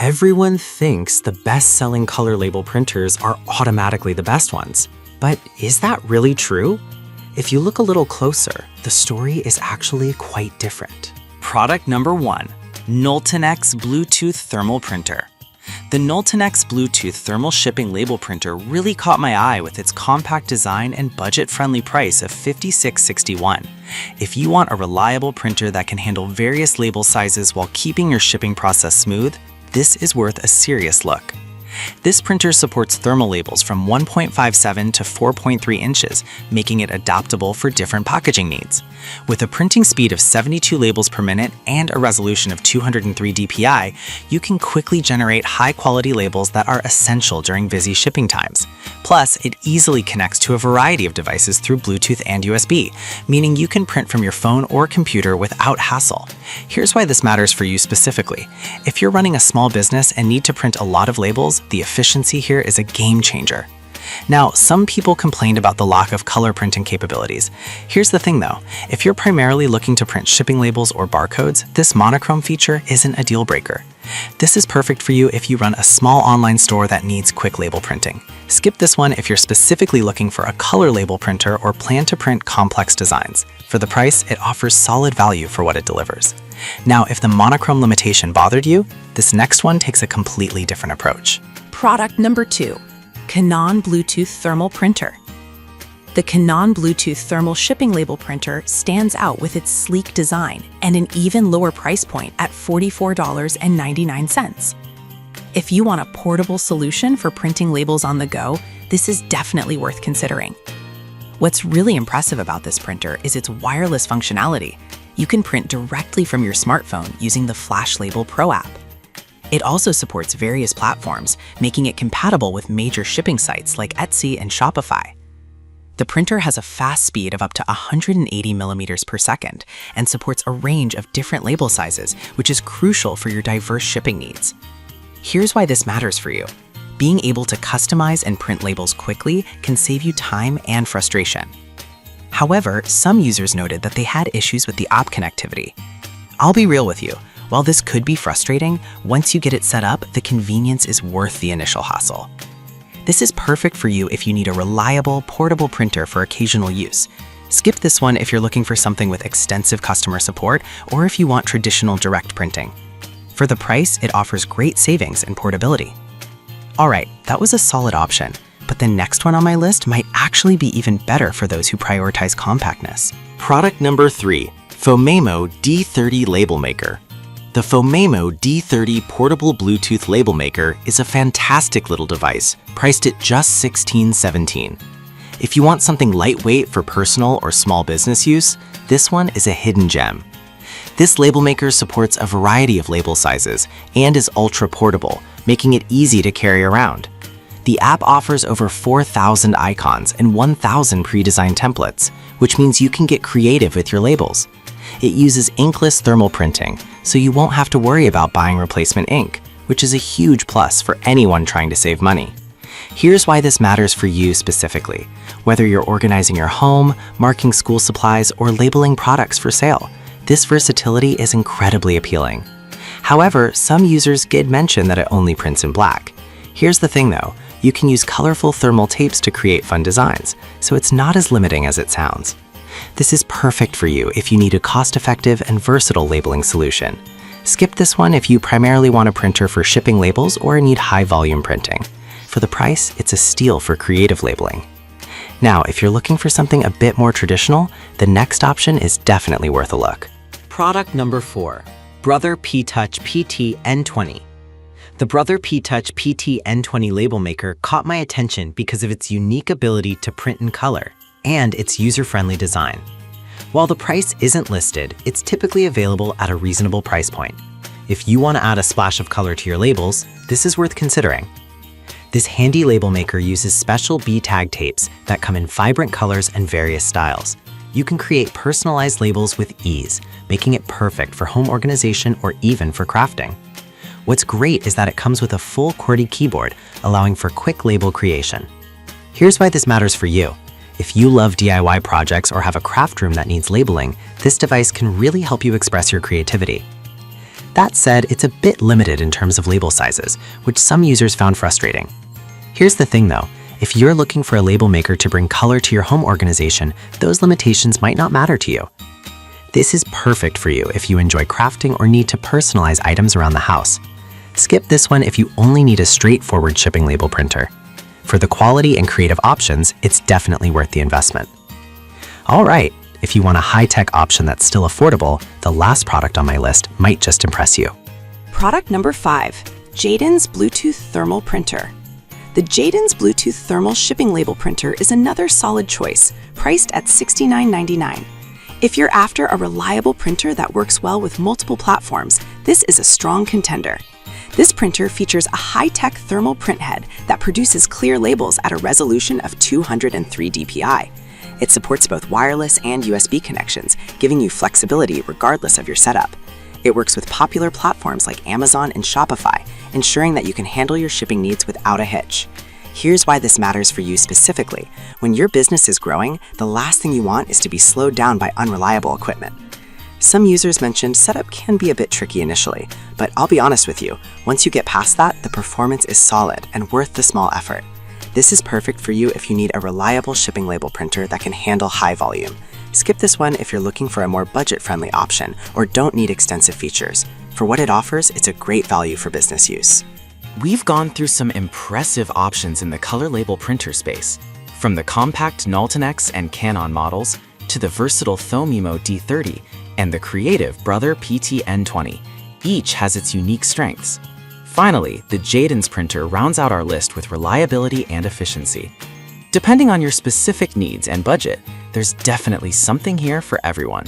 Everyone thinks the best-selling color label printers are automatically the best ones. But is that really true? If you look a little closer, the story is actually quite different. Product number 1, Knowlton X Bluetooth Thermal Printer. The Knowlton X Bluetooth Thermal Shipping Label Printer really caught my eye with its compact design and budget-friendly price of $56.61. If you want a reliable printer that can handle various label sizes while keeping your shipping process smooth, this is worth a serious look. This printer supports thermal labels from 1.57 to 4.3 inches, making it adaptable for different packaging needs. With a printing speed of 72 labels per minute and a resolution of 203 dpi, you can quickly generate high-quality labels that are essential during busy shipping times. Plus, it easily connects to a variety of devices through Bluetooth and USB, meaning you can print from your phone or computer without hassle. Here's why this matters for you specifically. If you're running a small business and need to print a lot of labels, the efficiency here is a game changer. Now, some people complained about the lack of color printing capabilities. Here's the thing though, if you're primarily looking to print shipping labels or barcodes, this monochrome feature isn't a deal breaker. This is perfect for you if you run a small online store that needs quick label printing. Skip this one if you're specifically looking for a color label printer or plan to print complex designs. For the price, it offers solid value for what it delivers. Now, if the monochrome limitation bothered you, this next one takes a completely different approach. Product number 2, Canon Bluetooth Thermal Printer. The Canon Bluetooth Thermal Shipping Label Printer stands out with its sleek design and an even lower price point at $44.99. If you want a portable solution for printing labels on the go, this is definitely worth considering. What's really impressive about this printer is its wireless functionality. You can print directly from your smartphone using the Flash Label Pro app. It also supports various platforms, making it compatible with major shipping sites like Etsy and Shopify. The printer has a fast speed of up to 180 millimeters per second and supports a range of different label sizes, which is crucial for your diverse shipping needs. Here's why this matters for you. Being able to customize and print labels quickly can save you time and frustration. However, some users noted that they had issues with the app connectivity. I'll be real with you. While this could be frustrating, once you get it set up, the convenience is worth the initial hassle. This is perfect for you if you need a reliable, portable printer for occasional use. Skip this one if you're looking for something with extensive customer support or if you want traditional direct printing. For the price, it offers great savings and portability. Alright, that was a solid option, but the next one on my list might actually be even better for those who prioritize compactness. Product number 3, Fomemo D30 Label Maker. The Fomemo D30 Portable Bluetooth Label Maker is a fantastic little device, priced at just $16.17. If you want something lightweight for personal or small business use, this one is a hidden gem. This label maker supports a variety of label sizes and is ultra portable, making it easy to carry around. The app offers over 4,000 icons and 1,000 pre-designed templates, which means you can get creative with your labels. It uses inkless thermal printing, so you won't have to worry about buying replacement ink, which is a huge plus for anyone trying to save money. Here's why this matters for you specifically. Whether you're organizing your home, marking school supplies, or labeling products for sale, this versatility is incredibly appealing. However, some users did mention that it only prints in black. Here's the thing though, you can use colorful thermal tapes to create fun designs, so it's not as limiting as it sounds. This is perfect for you if you need a cost-effective and versatile labeling solution. Skip this one if you primarily want a printer for shipping labels or need high-volume printing. For the price, it's a steal for creative labeling. Now, if you're looking for something a bit more traditional, the next option is definitely worth a look. Product number 4, Brother P-Touch PT N20. The Brother P-Touch PT N20 label maker caught my attention because of its unique ability to print in color and its user-friendly design. While the price isn't listed, it's typically available at a reasonable price point. If you want to add a splash of color to your labels, this is worth considering. This handy label maker uses special B-tag tapes that come in vibrant colors and various styles. You can create personalized labels with ease, making it perfect for home organization or even for crafting. What's great is that it comes with a full QWERTY keyboard, allowing for quick label creation. Here's why this matters for you. If you love DIY projects or have a craft room that needs labeling, this device can really help you express your creativity. That said, it's a bit limited in terms of label sizes, which some users found frustrating. Here's the thing though, if you're looking for a label maker to bring color to your home organization, those limitations might not matter to you. This is perfect for you if you enjoy crafting or need to personalize items around the house. Skip this one if you only need a straightforward shipping label printer. For the quality and creative options, it's definitely worth the investment. All right, if you want a high-tech option that's still affordable, the last product on my list might just impress you. Product number 5, Jaden's Bluetooth Thermal Printer. The Jaden's Bluetooth Thermal Shipping Label Printer is another solid choice, priced at $69.99. If you're after a reliable printer that works well with multiple platforms, this is a strong contender. This printer features a high-tech thermal printhead that produces clear labels at a resolution of 203 dpi. It supports both wireless and USB connections, giving you flexibility regardless of your setup. It works with popular platforms like Amazon and Shopify, ensuring that you can handle your shipping needs without a hitch. Here's why this matters for you specifically. When your business is growing, the last thing you want is to be slowed down by unreliable equipment. Some users mentioned setup can be a bit tricky initially, but I'll be honest with you, once you get past that, the performance is solid and worth the small effort. This is perfect for you if you need a reliable shipping label printer that can handle high volume. Skip this one if you're looking for a more budget-friendly option or don't need extensive features. For what it offers, it's a great value for business use. We've gone through some impressive options in the color label printer space, from the compact Nultinex and Canon models to the versatile Thomimo D30 and the creative Brother PT-N20. Each has its unique strengths. Finally, the Jaden's printer rounds out our list with reliability and efficiency. Depending on your specific needs and budget, there's definitely something here for everyone.